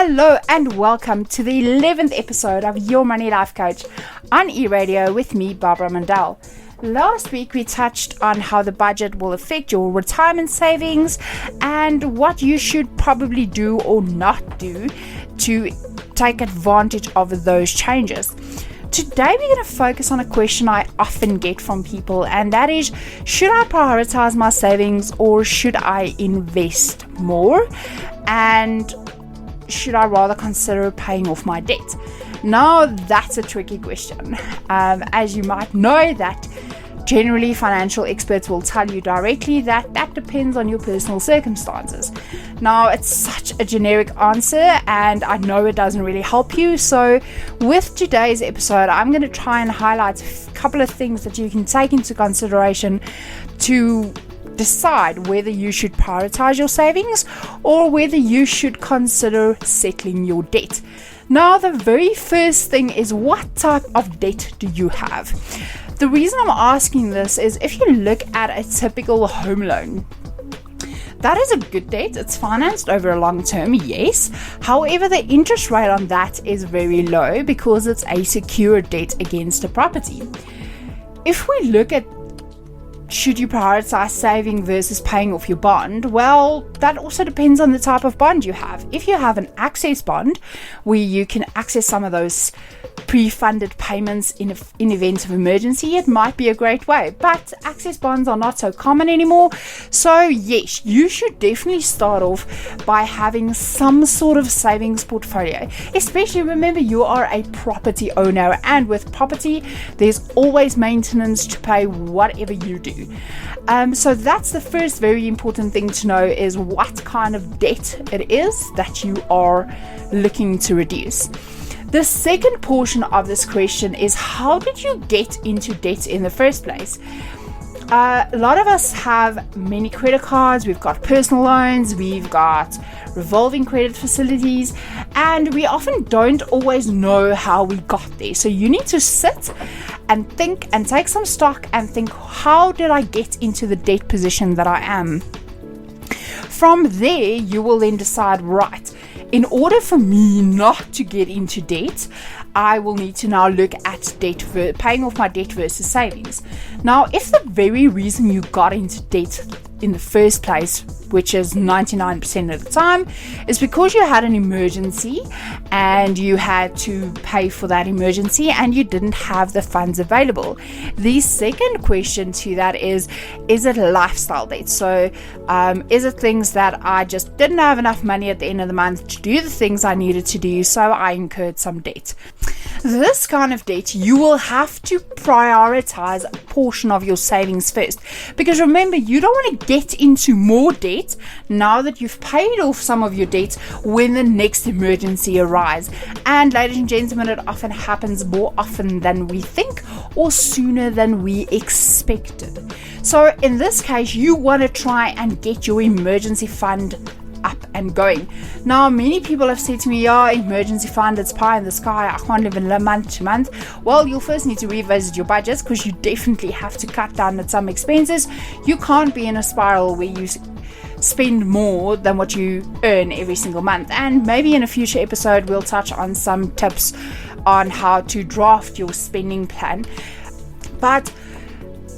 Hello and welcome to the 11th episode of Your Money Life Coach on eRadio with me, Barbara Mandel. Last week we touched on how the budget will affect your retirement savings and what you should probably do or not do to take advantage of those changes. Today we're going to focus on a question I often get from people, and that is, should I prioritize my savings or should I invest more? And should I rather consider paying off my debt? Now that's a tricky question. As you might know, that generally financial experts will tell you directly that depends on your personal circumstances. Now it's such a generic answer and I know it doesn't really help you. So with today's episode, I'm going to try and highlight a couple of things that you can take into consideration to decide whether you should prioritize your savings or whether you should consider settling your debt. Now, the very first thing is, what type of debt do you have? The reason I'm asking this is if you look at a typical home loan, that is a good debt. It's financed over a long term, yes. However, the interest rate on that is very low because it's a secure debt against a property. If we look at should you prioritize saving versus paying off your bond? Well, that also depends on the type of bond you have. If you have an access bond where you can access some of those pre-funded payments in event of emergency, it might be a great way. But access bonds are not so common anymore. So yes, you should definitely start off by having some sort of savings portfolio. Especially remember, you are a property owner, and with property, there's always maintenance to pay whatever you do. So that's the first very important thing to know, is what kind of debt it is that you are looking to reduce. The second portion of this question is, how did you get into debt in the first place? A lot of us have many credit cards, we've got personal loans, we've got revolving credit facilities, and we often don't always know how we got there. So you need to sit and think and take some stock and think, how did I get into the debt position that I am? From there, you will then decide, right, in order for me not to get into debt, I will need to now look at paying off my debt versus savings. Now, if the very reason you got into debt in the first place, which is 99% of the time, is because you had an emergency and you had to pay for that emergency and you didn't have the funds available. The second question to that is it lifestyle debt? So is it things that I just didn't have enough money at the end of the month to do the things I needed to do, so I incurred some debt? This kind of debt, you will have to prioritize a portion of your savings first, because remember, you don't want to get into more debt now that you've paid off some of your debt when the next emergency arises. And ladies and gentlemen, it often happens more often than we think or sooner than we expected. So in this case, you want to try and get your emergency fund up and going. Now, many people have said to me, emergency fund, it's pie in the sky, I can't live in month to month. Well, you'll first need to revisit your budgets, because you definitely have to cut down at some expenses. You can't be in a spiral where you spend more than what you earn every single month. And maybe in a future episode we'll touch on some tips on how to draft your spending plan. But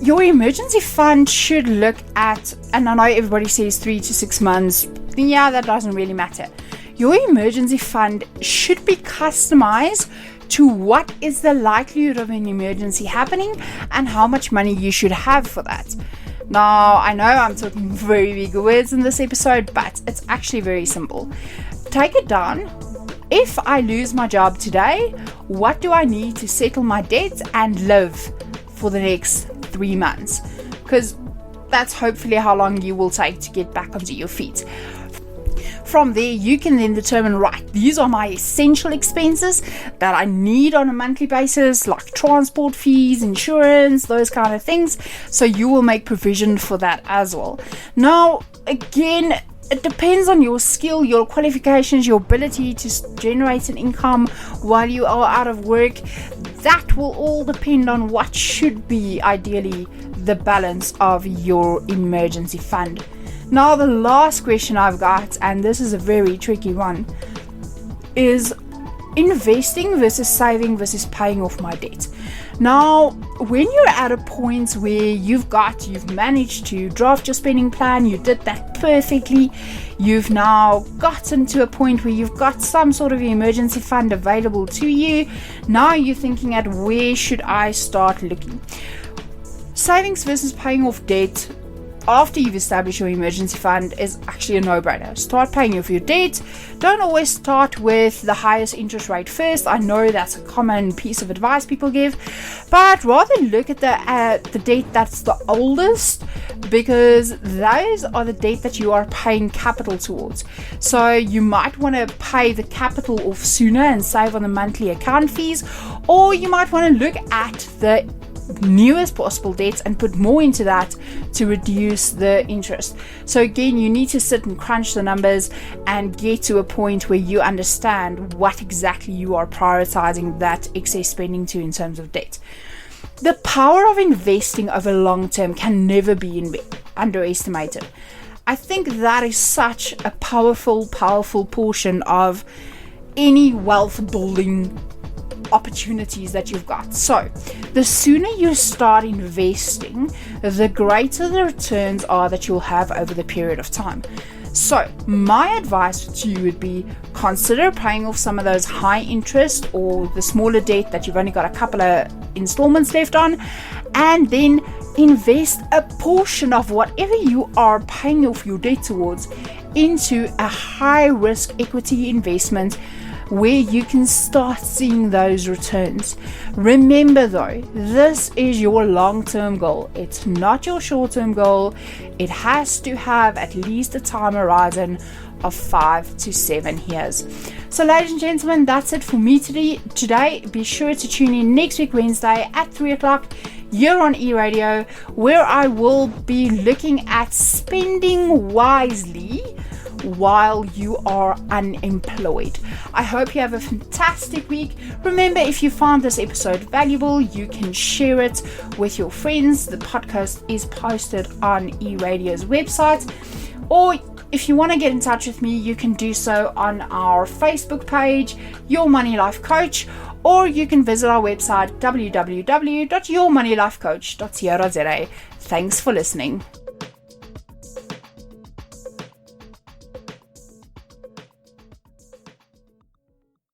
your emergency fund should look at, and I know everybody says 3 to 6 months, yeah, that doesn't really matter. Your emergency fund should be customized to what is the likelihood of an emergency happening and how much money you should have for that. Now, I know I'm talking very big words in this episode, but it's actually very simple. Take it down. If I lose my job today, what do I need to settle my debt and live for the next 3 months? Because that's hopefully how long you will take to get back onto your feet. From there, you can then determine, right, these are my essential expenses that I need on a monthly basis, like transport fees, insurance, those kind of things. So you will make provision for that as well. Now, again, it depends on your skill, your qualifications, your ability to generate an income while you are out of work. That will all depend on what should be ideally the balance of your emergency fund. Now, the last question I've got, and this is a very tricky one, is investing versus saving versus paying off my debt. Now, when you're at a point where you've managed to draft your spending plan, you did that perfectly, you've now gotten to a point where you've got some sort of emergency fund available to you, now you're thinking at where should I start looking? Savings versus paying off debt after you've established your emergency fund is actually a no-brainer. Start paying off your debt. Don't always start with the highest interest rate first. I know that's a common piece of advice people give, but rather look at the debt that's the oldest, because those are the debt that you are paying capital towards. So you might want to pay the capital off sooner and save on the monthly account fees, or you might want to look at the newest possible debts and put more into that to reduce the interest. So again, you need to sit and crunch the numbers and get to a point where you understand what exactly you are prioritizing that excess spending to in terms of debt. The power of investing over long term can never be underestimated. I think that is such a powerful portion of any wealth building opportunities that you've got. So the sooner you start investing, the greater the returns are that you'll have over the period of time. So my advice to you would be, consider paying off some of those high interest or the smaller debt that you've only got a couple of installments left on, and then invest a portion of whatever you are paying off your debt towards into a high risk equity investment where you can start seeing those returns. Remember though, this is your long-term goal. It's not your short-term goal. It has to have at least a time horizon of 5 to 7 years. So ladies and gentlemen, that's it for me today. Be sure to tune in next week Wednesday at 3 o'clock here on eRadio, where I will be looking at spending wisely while you are unemployed. I hope you have a fantastic week. Remember, if you found this episode valuable, you can share it with your friends. The podcast is posted on eRadio's website, or if you want to get in touch with me, you can do so on our Facebook page, Your Money Life Coach, or you can visit our website www.yourmoneylifecoach.co.za. Thanks for listening.